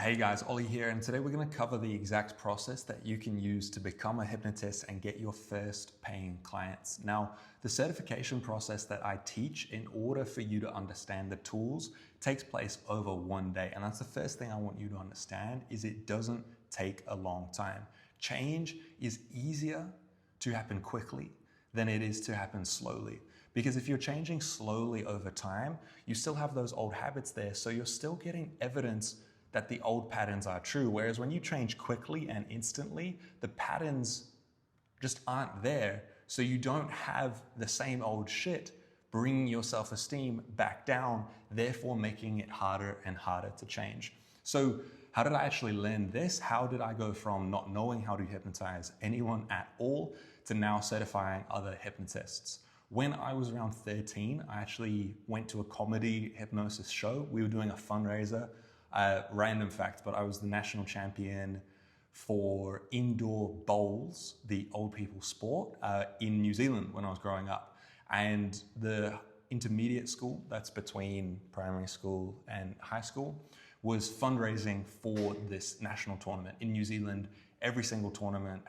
Hey guys, Ollie here, and today we're going to cover the exact process that you can use to become a hypnotist and get your first paying clients. Now, the certification process that I teach in order for you to understand the tools takes place over one day. And that's the first thing I want you to understand is it doesn't take a long time. Change is easier to happen quickly than it is to happen slowly. Because if you're changing slowly over time, you still have those old habits there, so you're still getting evidence that the old patterns are true. Whereas when you change quickly and instantly, the patterns just aren't there. So you don't have the same old shit bringing your self-esteem back down, therefore making it harder and harder to change. So how did I actually learn this? How did I go from not knowing how to hypnotize anyone at all to now certifying other hypnotists? When I was around 13, I actually went to a comedy hypnosis show. We were doing a fundraiser. Random fact, but I was the national champion for indoor bowls, the old people sport, in New Zealand when I was growing up. And the intermediate school, that's between primary school and high school, was fundraising for this national tournament. In New Zealand, every single tournament,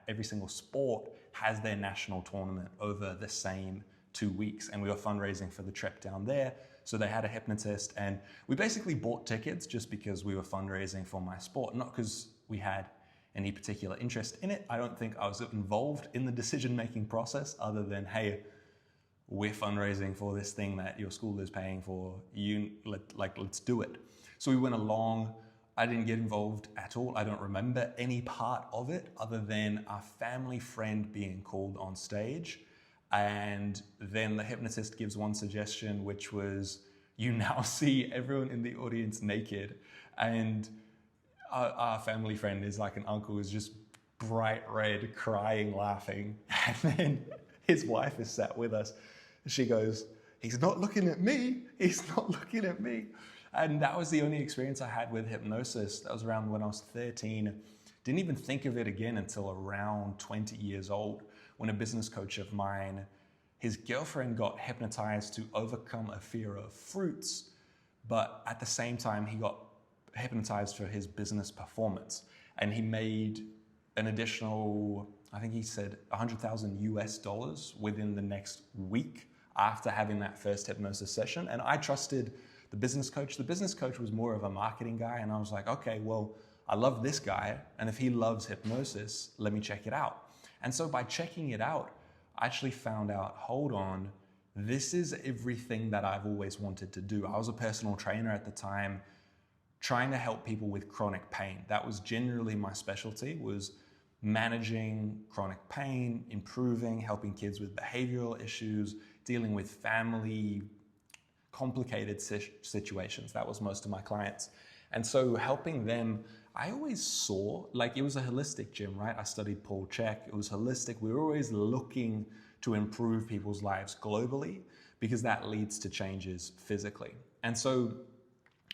every single sport has their national tournament over the same 2 weeks. And we were fundraising for the trip down there. So they had a hypnotist, and we basically bought tickets just because we were fundraising for my sport, not because we had any particular interest in it. I don't think I was involved in the decision-making process other than, hey, we're fundraising for this thing that your school is paying for. Let's do it. So we went along. I didn't get involved at all. I don't remember any part of it other than a family friend being called on stage. And then the hypnotist gives one suggestion, which was, you now see everyone in the audience naked. And our family friend is like an uncle who's just bright red, crying, laughing. And then his wife is sat with us. She goes, he's not looking at me. He's not looking at me. And that was the only experience I had with hypnosis. That was around when I was 13. Didn't even think of it again until around 20 years old, when a business coach of mine, his girlfriend got hypnotized to overcome a fear of fruits, but at the same time, he got hypnotized for his business performance. And he made an additional, I think he said $100,000 within the next week after having that first hypnosis session. And I trusted the business coach. The business coach was more of a marketing guy. And I was like, okay, well, I love this guy. And if he loves hypnosis, let me check it out. And so by checking it out, I actually found out, hold on, this is everything that I've always wanted to do. I was a personal trainer at the time, trying to help people with chronic pain. That was generally my specialty, was managing chronic pain, improving, helping kids with behavioral issues, dealing with family complicated situations. That was most of my clients. And so helping them, I always saw, like, it was a holistic gym, right? I studied Paul Chek. It was holistic. We were always looking to improve people's lives globally because that leads to changes physically. And so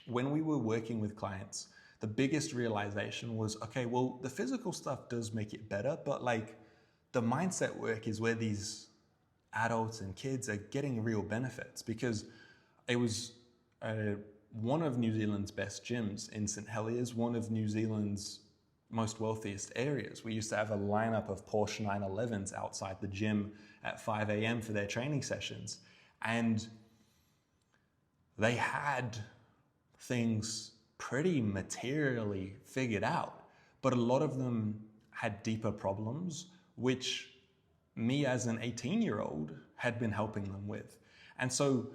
when we were working with clients, the biggest realization was, okay, well, the physical stuff does make it better, but like the mindset work is where these adults and kids are getting real benefits, because it was one of New Zealand's best gyms in St Heliers, one of New Zealand's most wealthiest areas. We used to have a lineup of Porsche 911s outside the gym at 5 a.m. for their training sessions. And they had things pretty materially figured out, but a lot of them had deeper problems, which me as an 18-year-old had been helping them with. And so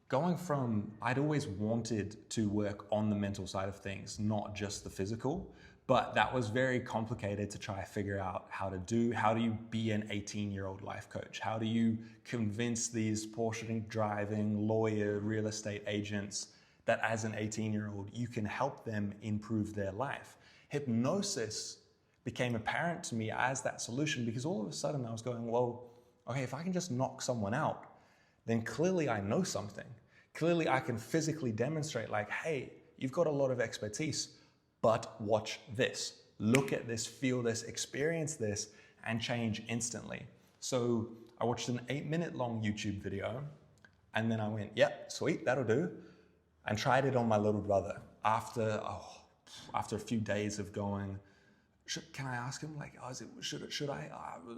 going from, I'd always wanted to work on the mental side of things, not just the physical, but that was very complicated to try to figure out how to do. How do you be an 18-year-old life coach? How do you convince these Porsche driving, lawyer, real estate agents that as an 18-year-old, you can help them improve their life? Hypnosis became apparent to me as that solution, because all of a sudden I was going, well, okay, if I can just knock someone out, then clearly I know something. Clearly I can physically demonstrate, like, hey, you've got a lot of expertise, but watch this. Look at this, feel this, experience this, and change instantly. So I watched an 8-minute long YouTube video, and then I went, yep, sweet, that'll do, and tried it on my little brother. After after a few days of going, can I ask him? Like, oh, should I?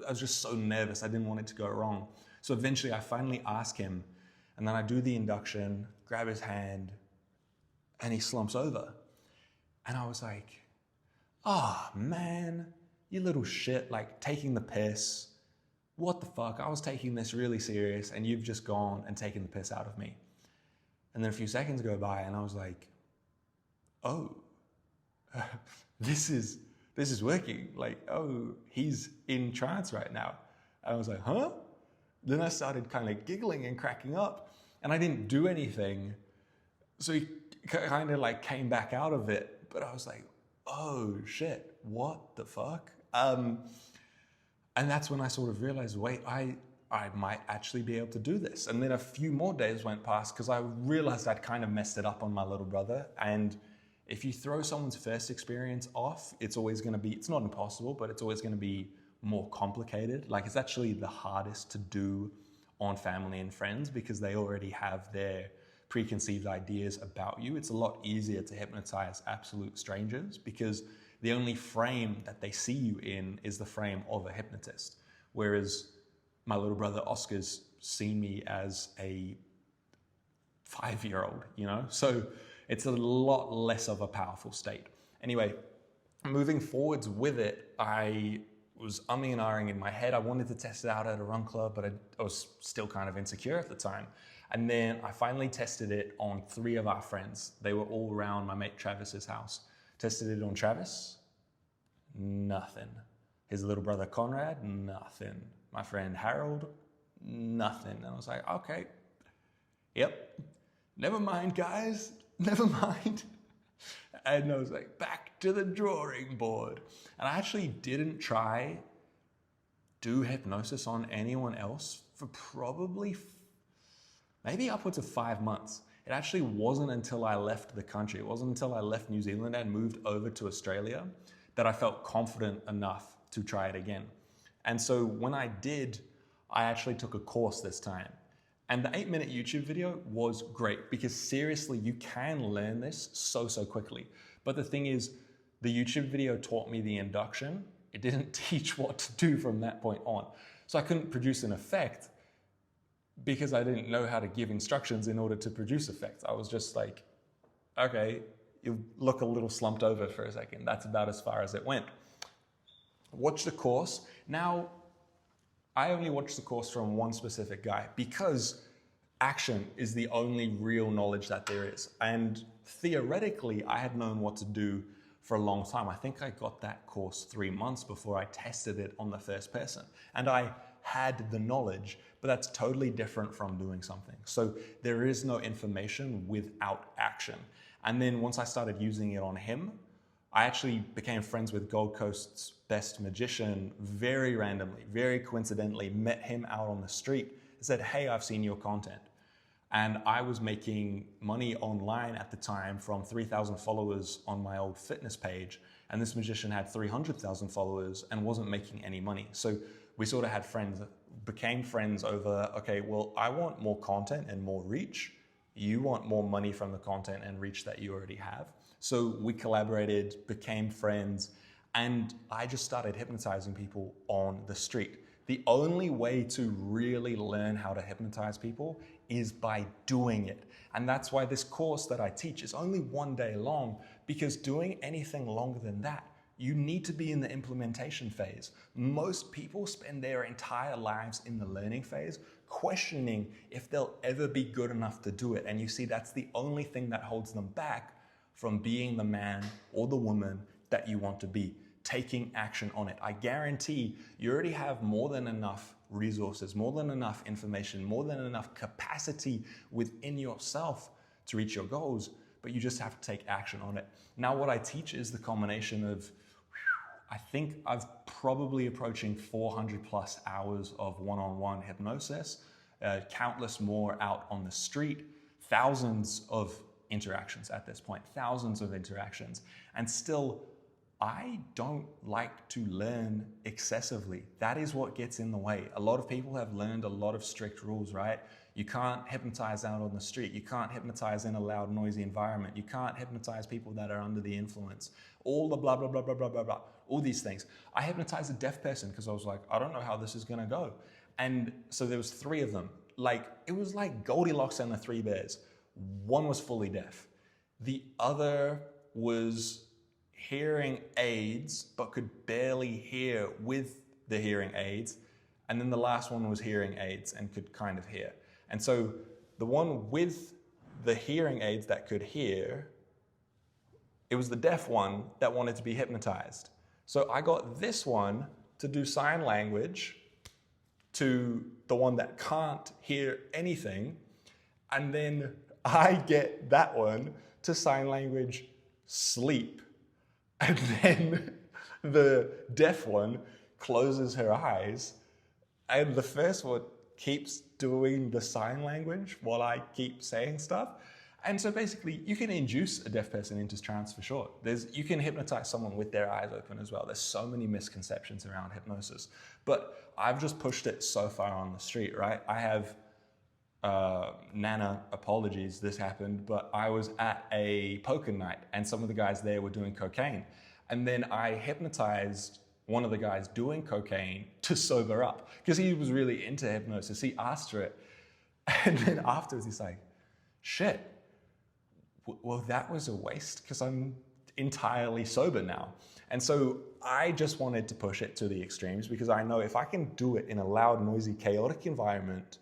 I was just so nervous. I didn't want it to go wrong. So eventually I finally ask him, and then I do the induction, grab his hand, and he slumps over. And I was like, oh man, you little shit, like taking the piss. What the fuck? I was taking this really serious and you've just gone and taken the piss out of me. And then a few seconds go by and I was like, oh, this is working. Like, oh, he's in trance right now. And I was like, huh? Then I started kind of giggling and cracking up and I didn't do anything. So he kind of like came back out of it, but I was like, oh shit, what the fuck? And that's when I sort of realized, wait, I might actually be able to do this. And then a few more days went past because I realized I'd kind of messed it up on my little brother. And if you throw someone's first experience off, it's always going to be, it's not impossible, but it's always going to be more complicated. Like, it's actually the hardest to do on family and friends because they already have their preconceived ideas about you. It's a lot easier to hypnotize absolute strangers because the only frame that they see you in is the frame of a hypnotist. Whereas my little brother Oscar's seen me as a 5-year-old, you know? So it's a lot less of a powerful state. Anyway, moving forwards with it, I was umming and ahhing in my head. I wanted to test it out at a run club, but I was still kind of insecure at the time. And then I finally tested it on 3 of our friends. They were all around my mate Travis's house. Tested it on Travis, nothing. His little brother Conrad, nothing. My friend Harold, nothing. And I was like, okay, yep, never mind guys, never mind. And I was like, back to the drawing board. And I actually didn't do hypnosis on anyone else for probably maybe upwards of 5 months. It actually wasn't until I left the country, it wasn't until I left New Zealand and moved over to Australia that I felt confident enough to try it again. And so when I did, I actually took a course this time. And the 8-minute YouTube video was great because seriously, you can learn this so quickly. But the thing is, the YouTube video taught me the induction. It didn't teach what to do from that point on. So I couldn't produce an effect because I didn't know how to give instructions in order to produce effects. I was just like, okay, you look a little slumped over for a second. That's about as far as it went. Watch the course. Now, I only watched the course from one specific guy because action is the only real knowledge that there is. And theoretically, I had known what to do for a long time. I think I got that course 3 months before I tested it on the first person. And I had the knowledge, but that's totally different from doing something. So there is no information without action. And then once I started using it on him, I actually became friends with Gold Coast's best magician very randomly, very coincidentally, met him out on the street and said, hey, I've seen your content. And I was making money online at the time from 3,000 followers on my old fitness page. And this magician had 300,000 followers and wasn't making any money. So we sort of became friends over, okay, well, I want more content and more reach. You want more money from the content and reach that you already have. So we collaborated, became friends, and I just started hypnotizing people on the street. The only way to really learn how to hypnotize people is by doing it. And that's why this course that I teach is only 1 day long, because doing anything longer than that, you need to be in the implementation phase. Most people spend their entire lives in the learning phase, questioning if they'll ever be good enough to do it. And you see, that's the only thing that holds them back from being the man or the woman that you want to be, taking action on it. I guarantee you already have more than enough resources, more than enough information, more than enough capacity within yourself to reach your goals, but you just have to take action on it. Now, what I teach is the combination of, I think I've probably approaching 400 plus hours of one-on-one hypnosis, countless more out on the street, thousands of interactions at this point, thousands of interactions. And still, I don't like to learn excessively. That is what gets in the way. A lot of people have learned a lot of strict rules, right? You can't hypnotize out on the street. You can't hypnotize in a loud, noisy environment. You can't hypnotize people that are under the influence. All the blah, blah, blah, blah, blah, blah, blah, all these things. I hypnotized a deaf person because I was like, I don't know how this is gonna go. And so there was 3 of them. It was like Goldilocks and the 3 bears. One was fully deaf. The other was hearing aids, but could barely hear with the hearing aids. And then the last one was hearing aids and could kind of hear. And so the one with the hearing aids that could hear, it was the deaf one that wanted to be hypnotized. So I got this one to do sign language to the one that can't hear anything. And then I get that one to sign language sleep. And then the deaf one closes her eyes, and the first one keeps doing the sign language while I keep saying stuff. And so basically, you can induce a deaf person into trance for sure. You can hypnotize someone with their eyes open as well. There's so many misconceptions around hypnosis. But I've just pushed it so far on the street, right? I have, Nana, apologies, this happened, but I was at a poker night and some of the guys there were doing cocaine. And then I hypnotized one of the guys doing cocaine to sober up because he was really into hypnosis. He asked for it. And then afterwards, he's like, shit, well, that was a waste because I'm entirely sober now. And so I just wanted to push it to the extremes because I know if I can do it in a loud, noisy, chaotic environment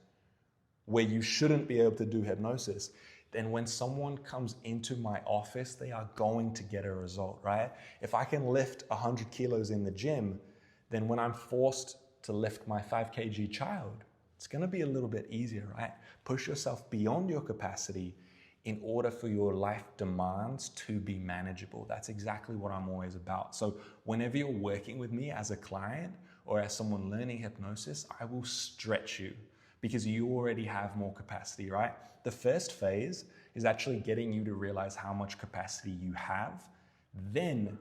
where you shouldn't be able to do hypnosis, then when someone comes into my office, they are going to get a result, right? If I can lift 100 kilos in the gym, then when I'm forced to lift my 5 kg child, it's gonna be a little bit easier, right? Push yourself beyond your capacity in order for your life demands to be manageable. That's exactly what I'm always about. So whenever you're working with me as a client or as someone learning hypnosis, I will stretch you because you already have more capacity, right? The first phase is actually getting you to realize how much capacity you have. Then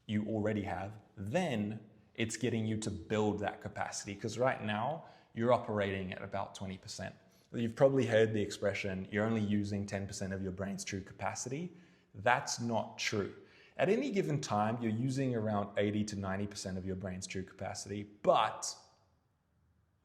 you already have. Then it's getting you to build that capacity because right now you're operating at about 20%. You've probably heard the expression, you're only using 10% of your brain's true capacity. That's not true. At any given time, you're using around 80 to 90% of your brain's true capacity, but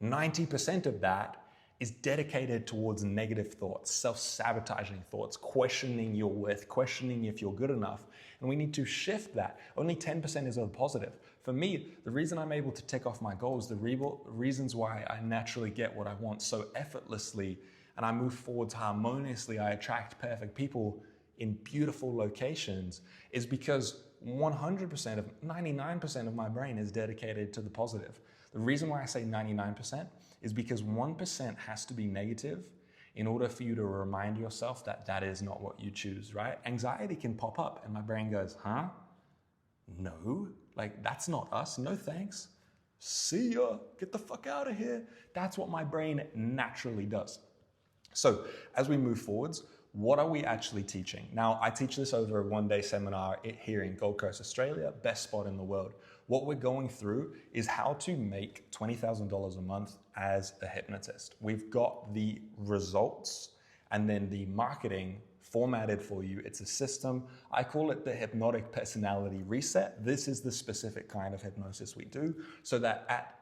90% of that is dedicated towards negative thoughts, self-sabotaging thoughts, questioning your worth, questioning if you're good enough. And we need to shift that. Only 10% is of positive. For me, the reason I'm able to tick off my goals, the reasons why I naturally get what I want so effortlessly and I move forwards harmoniously, I attract perfect people in beautiful locations is because 99% of my brain is dedicated to the positive. The reason why I say 99% is because 1% has to be negative in order for you to remind yourself that that is not what you choose, right? Anxiety can pop up and my brain goes, huh? No, that's not us, no thanks. See ya, get the fuck out of here. That's what my brain naturally does. So as we move forwards, what are we actually teaching? Now, I teach this over a one-day seminar here in Gold Coast, Australia, best spot in the world. What we're going through is how to make $20,000 a month as a hypnotist. We've got the results and then the marketing formatted for you. It's a system. I call it the hypnotic personality reset. This is the specific kind of hypnosis we do so that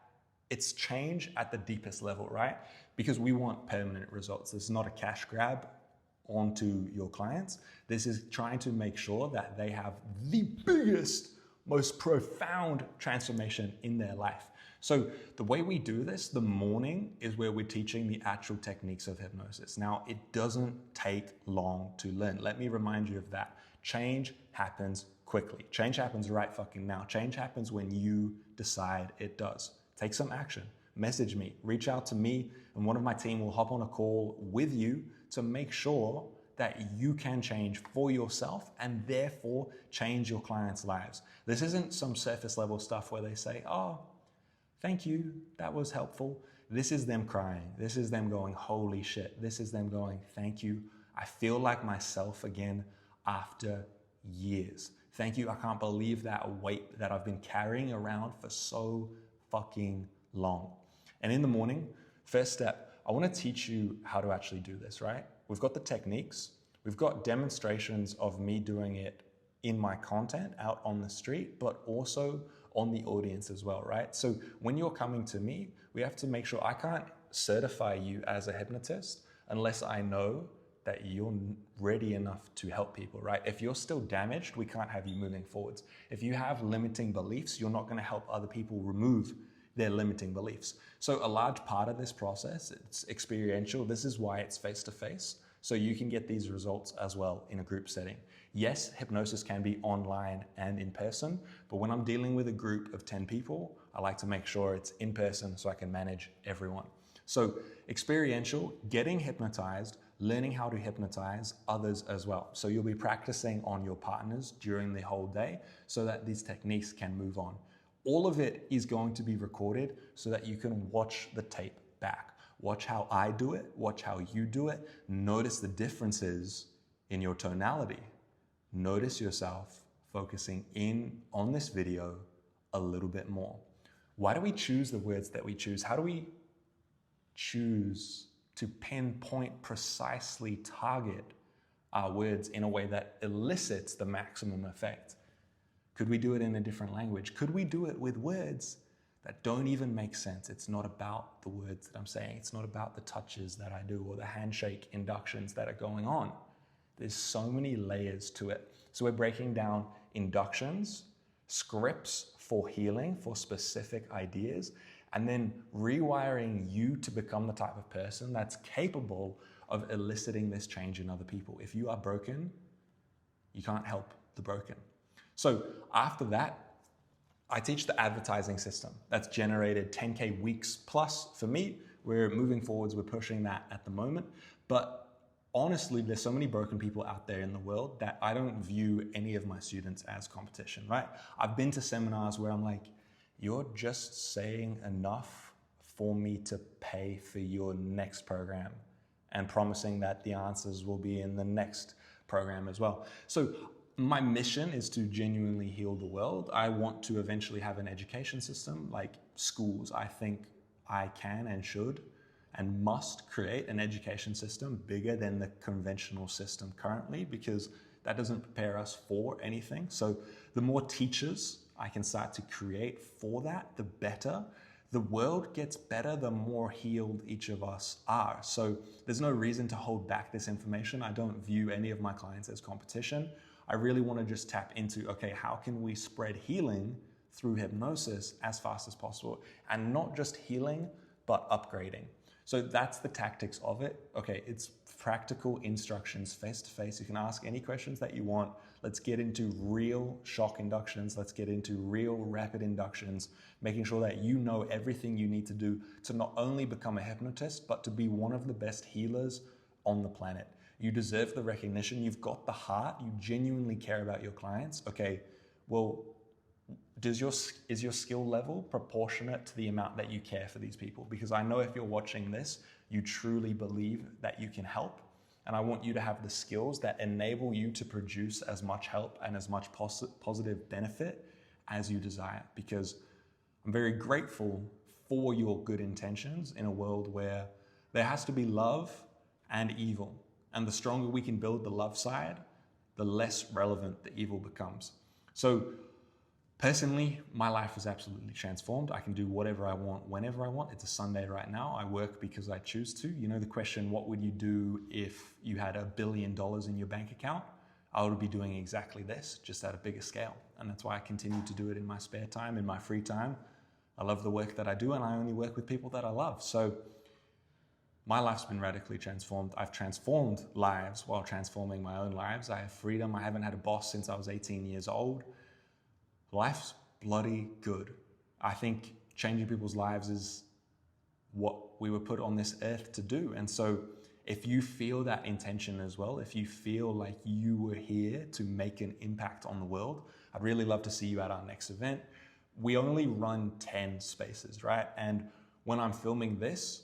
it's change at the deepest level, right? Because we want permanent results. This is not a cash grab onto your clients. This is trying to make sure that they have the biggest, most profound transformation in their life. So the way we do this, the morning is where we're teaching the actual techniques of hypnosis. Now, it doesn't take long to learn. Let me remind you of that. Change happens quickly. Change happens right fucking now. Change happens when you decide it does. Take some action. Message me, reach out to me, and one of my team will hop on a call with you to make sure that you can change for yourself and therefore change your clients' lives. This isn't some surface level stuff where they say, oh, thank you, that was helpful. This is them crying. This is them going, holy shit. This is them going, thank you. I feel like myself again after years. Thank you. I can't believe that weight that I've been carrying around for so fucking long. And in the morning, first step, I want to teach you how to actually do this, right? We've got the techniques, we've got demonstrations of me doing it in my content out on the street, but also on the audience as well, right? So when you're coming to me, we have to make sure I can't certify you as a hypnotist unless I know that you're ready enough to help people, right? If you're still damaged, we can't have you moving forwards. If you have limiting beliefs, you're not going to help other people remove their limiting beliefs. So a large part of this process, it's experiential. This is why it's face-to-face. So you can get these results as well in a group setting. Yes, hypnosis can be online and in person, but when I'm dealing with a group of 10 people, I like to make sure it's in person so I can manage everyone. So experiential, getting hypnotized, learning how to hypnotize others as well. So you'll be practicing on your partners during the whole day so that these techniques can move on. All of it is going to be recorded so that you can watch the tape back. Watch how I do it, watch how you do it. Notice the differences in your tonality. Notice yourself focusing in on this video a little bit more. Why do we choose the words that we choose? How do we choose to pinpoint, precisely target our words in a way that elicits the maximum effect? Could we do it in a different language? Could we do it with words that don't even make sense? It's not about the words that I'm saying. It's not about the touches that I do or the handshake inductions that are going on. There's so many layers to it. So we're breaking down inductions, scripts for healing, for specific ideas, and then rewiring you to become the type of person that's capable of eliciting this change in other people. If you are broken, you can't help the broken. So after that, I teach the advertising system that's generated 10K weeks plus for me. We're moving forwards, we're pushing that at the moment. But honestly, there's so many broken people out there in the world that I don't view any of my students as competition, right? I've been to seminars where I'm like, you're just saying enough for me to pay for your next program and promising that the answers will be in the next program as well. So my mission is to genuinely heal the world. I want to eventually have an education system like schools. I think I can and should and must create an education system bigger than the conventional system currently, because that doesn't prepare us for anything. So the more teachers I can start to create for that, the better. The world gets better the more healed each of us are. So there's no reason to hold back this information. I don't view any of my clients as competition. I really want to just tap into, okay, how can we spread healing through hypnosis as fast as possible? And not just healing, but upgrading. So that's the tactics of it. Okay, it's practical instructions face to face. You can ask any questions that you want. Let's get into real shock inductions. Let's get into real rapid inductions, making sure that you know everything you need to do to not only become a hypnotist, but to be one of the best healers on the planet. You deserve the recognition. You've got the heart. You genuinely care about your clients. Okay, well, is your skill level proportionate to the amount that you care for these people? Because I know if you're watching this, you truly believe that you can help. And I want you to have the skills that enable you to produce as much help and as much positive benefit as you desire. Because I'm very grateful for your good intentions in a world where there has to be love and evil. And the stronger we can build the love side, the less relevant the evil becomes. So personally, my life is absolutely transformed. I can do whatever I want, whenever I want. It's a Sunday right now. I work because I choose to. You know the question, what would you do if you had $1 billion in your bank account? I would be doing exactly this, just at a bigger scale. And that's why I continue to do it in my spare time, in my free time. I love the work that I do, and I only work with people that I love. So my life's been radically transformed. I've transformed lives while transforming my own lives. I have freedom. I haven't had a boss since I was 18 years old. Life's bloody good. I think changing people's lives is what we were put on this earth to do. And so if you feel that intention as well, if you feel like you were here to make an impact on the world, I'd really love to see you at our next event. We only run 10 spaces, right? And when I'm filming this,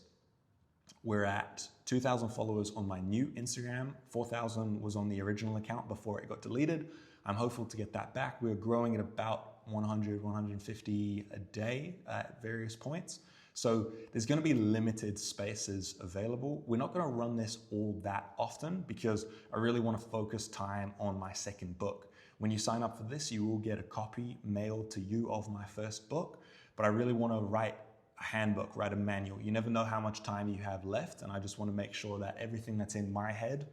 we're at 2,000 followers on my new Instagram. 4,000 was on the original account before it got deleted. I'm hopeful to get that back. We're growing at about 100, 150 a day at various points. So there's going to be limited spaces available. We're not going to run this all that often because I really want to focus time on my second book. When you sign up for this, you will get a copy mailed to you of my first book, but I really want to write a handbook, write a manual. You never know how much time you have left, and I just want to make sure that everything that's in my head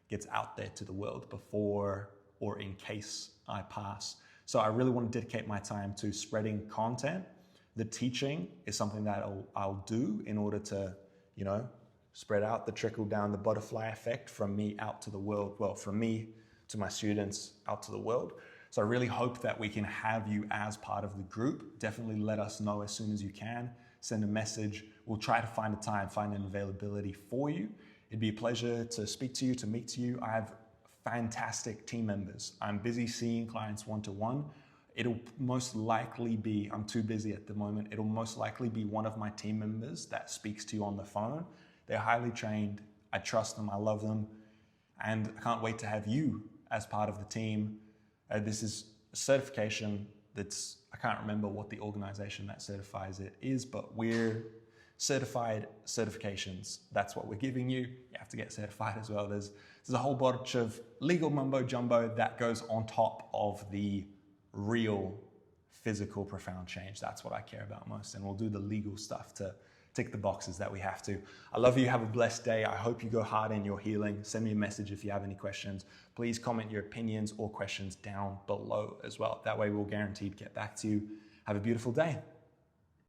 gets out there to the world before or in case I pass. So I really want to dedicate my time to spreading content. The teaching is something that I'll do in order to, spread out the trickle down, the butterfly effect from me out to the world. Well, from me to my students out to the world. So I really hope that we can have you as part of the group. Definitely let us know as soon as you can. Send a message. We'll try to find a time, find an availability for you. It'd be a pleasure to speak to you, to meet you. I have fantastic team members. I'm busy seeing clients one-to-one. It'll most likely be, I'm too busy at the moment, it'll most likely be one of my team members that speaks to you on the phone. They're highly trained. I trust them. I love them. And I can't wait to have you as part of the team. This is a certification that's, I can't remember what the organization that certifies it is, but we're certified certifications. That's what we're giving you. You have to get certified as well. There's a whole bunch of legal mumbo jumbo that goes on top of the real physical profound change. That's what I care about most. And we'll do the legal stuff to tick the boxes that we have to. I love you. Have a blessed day. I hope you go hard in your healing. Send me a message if you have any questions. Please comment your opinions or questions down below as well. That way we'll guaranteed get back to you. Have a beautiful day.